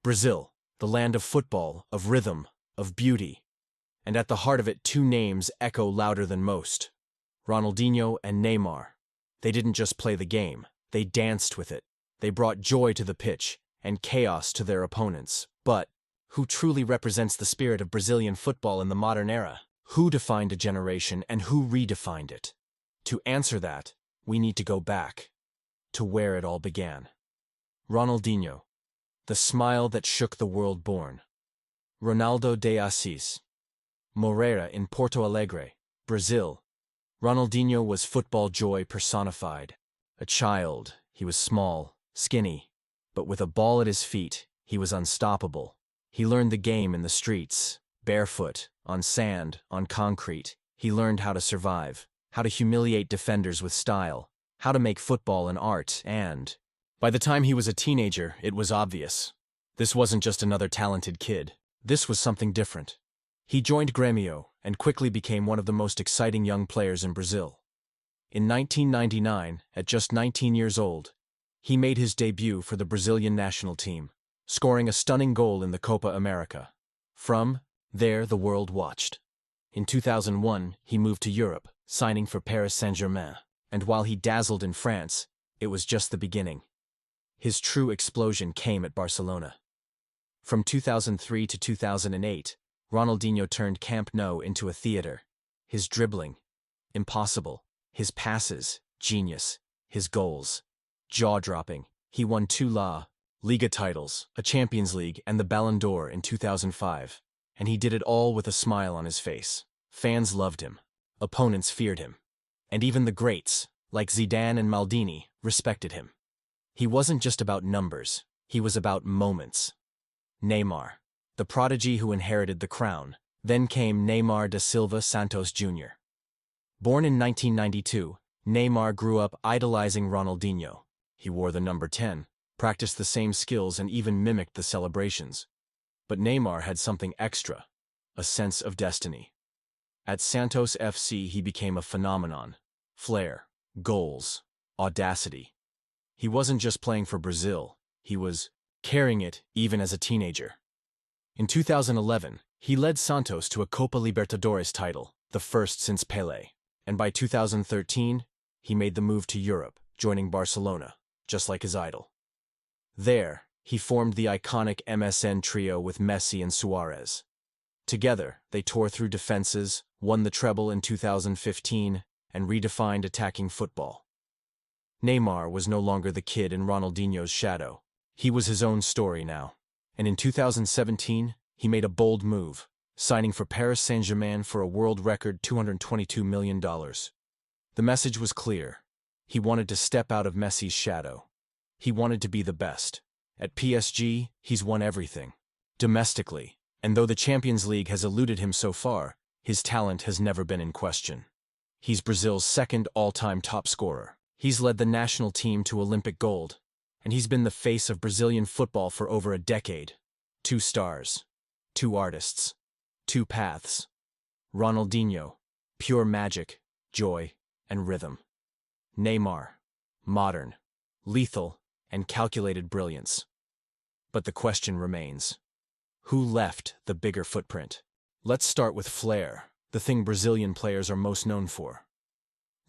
Brazil, the land of football, of rhythm, of beauty. And at the heart of it, two names echo louder than most. Ronaldinho and Neymar. They didn't just play the game, they danced with it. They brought joy to the pitch and chaos to their opponents. But who truly represents the spirit of Brazilian football in the modern era? Who defined a generation and who redefined it? To answer that, we need to go back to where it all began. Ronaldinho, the smile that shook the world born. Ronaldo de Assis. Moreira in Porto Alegre, Brazil. Ronaldinho was football joy personified. A child, he was small, skinny, but with a ball at his feet, he was unstoppable. He learned the game in the streets, barefoot, on sand, on concrete. He learned how to survive, how to humiliate defenders with style, how to make football an art, and by the time he was a teenager, it was obvious. This wasn't just another talented kid. This was something different. He joined Grêmio and quickly became one of the most exciting young players in Brazil. In 1999, at just 19 years old, he made his debut for the Brazilian national team, scoring a stunning goal in the Copa America. From there, the world watched. In 2001, he moved to Europe, signing for Paris Saint-Germain. And while he dazzled in France, it was just the beginning. His true explosion came at Barcelona. From 2003 to 2008, Ronaldinho turned Camp Nou into a theater. His dribbling, impossible. His passes, genius. His goals, jaw-dropping. He won 2 La Liga titles, a Champions League, and the Ballon d'Or in 2005. And he did it all with a smile on his face. Fans loved him. Opponents feared him. And even the greats, like Zidane and Maldini, respected him. He wasn't just about numbers, he was about moments. Neymar, the prodigy who inherited the crown. Then came Neymar da Silva Santos Jr. Born in 1992, Neymar grew up idolizing Ronaldinho. He wore the number 10, practiced the same skills and even mimicked the celebrations. But Neymar had something extra, a sense of destiny. At Santos FC he became a phenomenon. Flair, goals, audacity. He wasn't just playing for Brazil, he was carrying it even as a teenager. In 2011, he led Santos to a Copa Libertadores title, the first since Pelé. And by 2013, he made the move to Europe, joining Barcelona, just like his idol. There, he formed the iconic MSN trio with Messi and Suarez. Together, they tore through defenses, won the treble in 2015, and redefined attacking football. Neymar was no longer the kid in Ronaldinho's shadow. He was his own story now. And in 2017, he made a bold move, signing for Paris Saint-Germain for a world record $222 million. The message was clear. He wanted to step out of Messi's shadow. He wanted to be the best. At PSG, he's won everything. Domestically, and though the Champions League has eluded him so far, his talent has never been in question. He's Brazil's second all-time top scorer. He's led the national team to Olympic gold, and he's been the face of Brazilian football for over a decade. 2 stars, 2 artists, 2 paths. Ronaldinho, pure magic, joy, and rhythm. Neymar, modern, lethal, and calculated brilliance. But the question remains, who left the bigger footprint? Let's start with flair, the thing Brazilian players are most known for.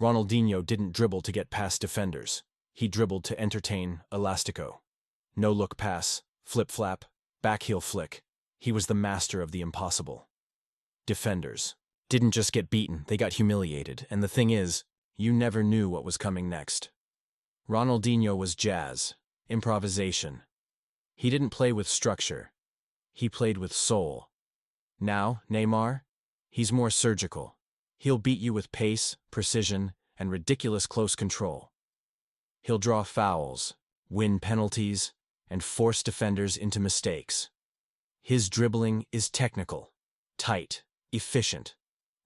Ronaldinho didn't dribble to get past defenders. He dribbled to entertain elastico. No-look pass, flip-flap, backheel flick. He was the master of the impossible. Defenders didn't just get beaten, they got humiliated. And the thing is, you never knew what was coming next. Ronaldinho was jazz, improvisation. He didn't play with structure. He played with soul. Now, Neymar, he's more surgical. He'll beat you with pace, precision, and ridiculous close control. He'll draw fouls, win penalties, and force defenders into mistakes. His dribbling is technical, tight, efficient.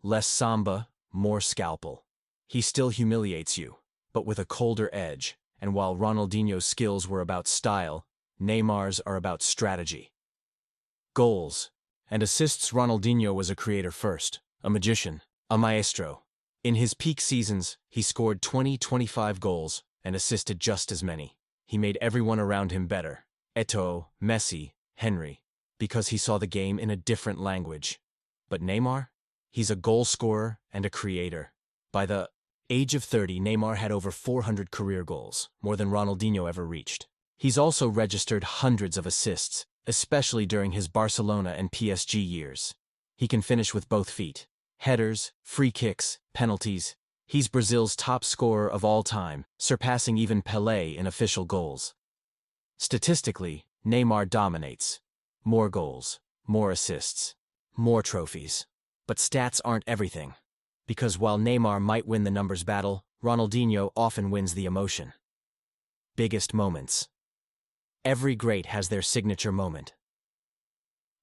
Less samba, more scalpel. He still humiliates you, but with a colder edge. And while Ronaldinho's skills were about style, Neymar's are about strategy. Goals and assists. Ronaldinho was a creator first, a magician, a maestro. In his peak seasons, he scored 20-25 goals and assisted just as many. He made everyone around him better. Eto'o, Messi, Henry, because he saw the game in a different language. But Neymar? He's a goal scorer and a creator. By the age of 30, Neymar had over 400 career goals, more than Ronaldinho ever reached. He's also registered hundreds of assists, especially during his Barcelona and PSG years. He can finish with both feet. Headers, free kicks, penalties. He's Brazil's top scorer of all time, surpassing even Pelé in official goals. Statistically, Neymar dominates. More goals, more assists, more trophies. But stats aren't everything. Because while Neymar might win the numbers battle, Ronaldinho often wins the emotion. Biggest moments. Every great has their signature moment.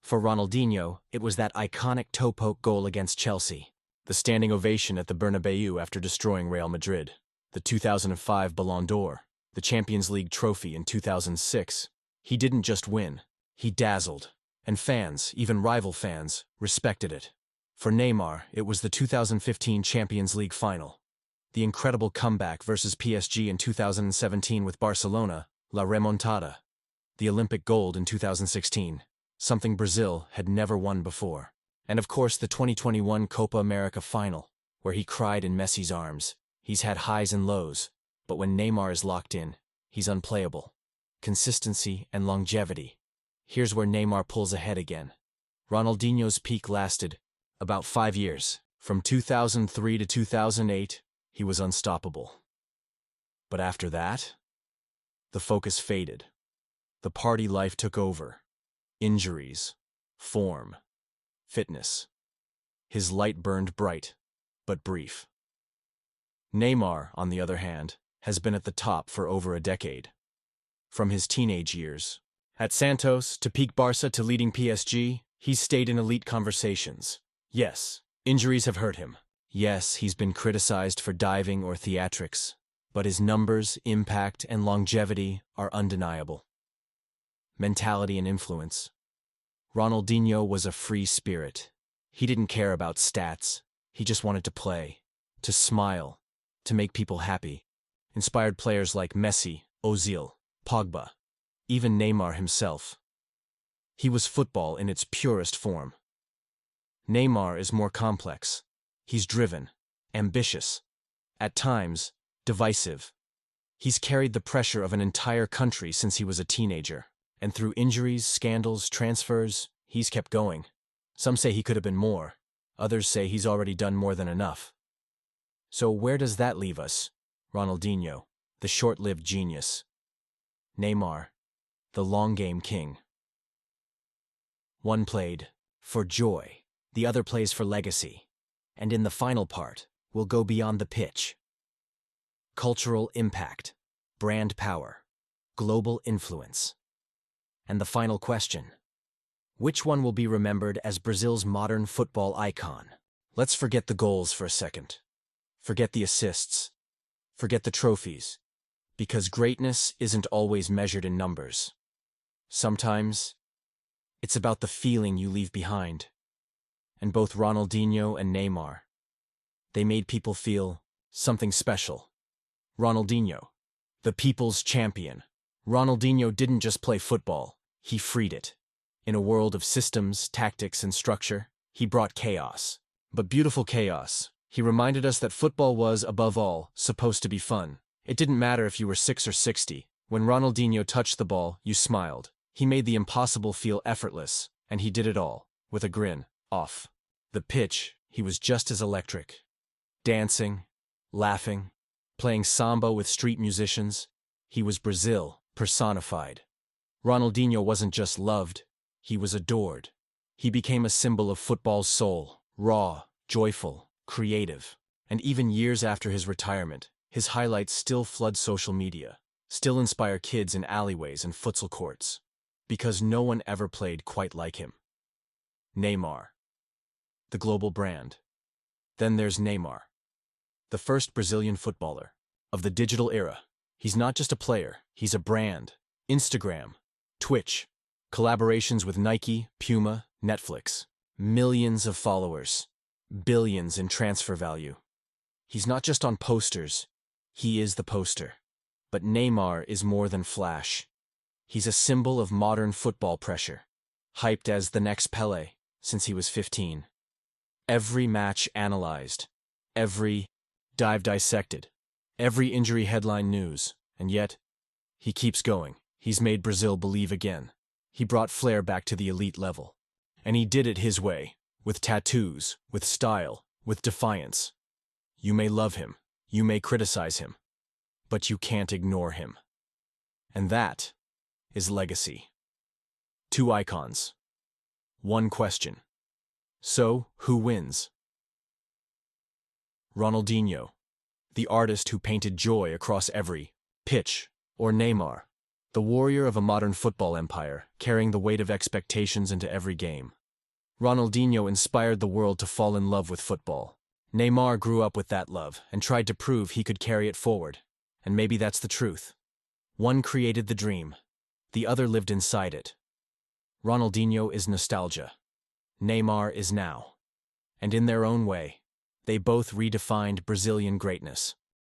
For Ronaldinho, it was that iconic toe-poke goal against Chelsea, the standing ovation at the Bernabeu after destroying Real Madrid, the 2005 Ballon d'Or, the Champions League trophy in 2006. He didn't just win, he dazzled, and fans, even rival fans, respected it. For Neymar, it was the 2015 Champions League final, the incredible comeback versus PSG in 2017 with Barcelona, La Remontada, the Olympic gold in 2016, something Brazil had never won before. And of course the 2021 Copa America final, where he cried in Messi's arms. He's had highs and lows, but when Neymar is locked in, he's unplayable. Consistency and longevity. Here's where Neymar pulls ahead again. Ronaldinho's peak lasted about 5 years. From 2003 to 2008, he was unstoppable. But after that, the focus faded. The party life took over. Injuries, form, fitness. His light burned bright, but brief. Neymar, on the other hand, has been at the top for over a decade. From his teenage years, at Santos, to peak Barca to leading PSG, he's stayed in elite conversations. Yes, injuries have hurt him. Yes, he's been criticized for diving or theatrics, but his numbers, impact, and longevity are undeniable. Mentality and influence. Ronaldinho was a free spirit. He didn't care about stats. He just wanted to play, to smile, to make people happy. Inspired players like Messi, Ozil, Pogba, even Neymar himself. He was football in its purest form. Neymar is more complex. He's driven, ambitious, at times, divisive. He's carried the pressure of an entire country since he was a teenager. And through injuries, scandals, transfers, he's kept going. Some say he could have been more. Others say he's already done more than enough. So where does that leave us? Ronaldinho, the short-lived genius. Neymar, the long-game king. One played for joy, the other plays for legacy. And in the final part, we'll go beyond the pitch. Cultural impact, brand power, global influence. And the final question. Which one will be remembered as Brazil's modern football icon? Let's forget the goals for a second. Forget the assists. Forget the trophies. Because greatness isn't always measured in numbers. Sometimes, it's about the feeling you leave behind. And both Ronaldinho and Neymar, they made people feel something special. Ronaldinho, the people's champion. Ronaldinho didn't just play football, he freed it. In a world of systems, tactics, and structure, he brought chaos. But beautiful chaos. He reminded us that football was, above all, supposed to be fun. It didn't matter if you were 6 or 60. When Ronaldinho touched the ball, you smiled. He made the impossible feel effortless, and he did it all, with a grin, off the pitch. He was just as electric. Dancing, laughing, playing samba with street musicians. He was Brazil, personified. Ronaldinho wasn't just loved, he was adored. He became a symbol of football's soul, raw, joyful, creative. And even years after his retirement, his highlights still flood social media, still inspire kids in alleyways and futsal courts. Because no one ever played quite like him. Neymar, the global brand. Then there's Neymar, the first Brazilian footballer of the digital era. He's not just a player, he's a brand. Instagram, Twitch, collaborations with Nike, Puma, Netflix. Millions of followers, billions in transfer value. He's not just on posters, he is the poster. But Neymar is more than flash. He's a symbol of modern football pressure, hyped as the next Pelé since he was 15. Every match analyzed, every dive dissected, every injury headline news, and yet, he keeps going. He's made Brazil believe again. He brought flair back to the elite level. And he did it his way, with tattoos, with style, with defiance. You may love him, you may criticize him, but you can't ignore him. And that is legacy. Two icons. One question. So, who wins? Ronaldinho, the artist who painted joy across every pitch, or Neymar, the warrior of a modern football empire, carrying the weight of expectations into every game. Ronaldinho inspired the world to fall in love with football. Neymar grew up with that love and tried to prove he could carry it forward. And maybe that's the truth. One created the dream. The other lived inside it. Ronaldinho is nostalgia. Neymar is now. And in their own way, they both redefined Brazilian greatness.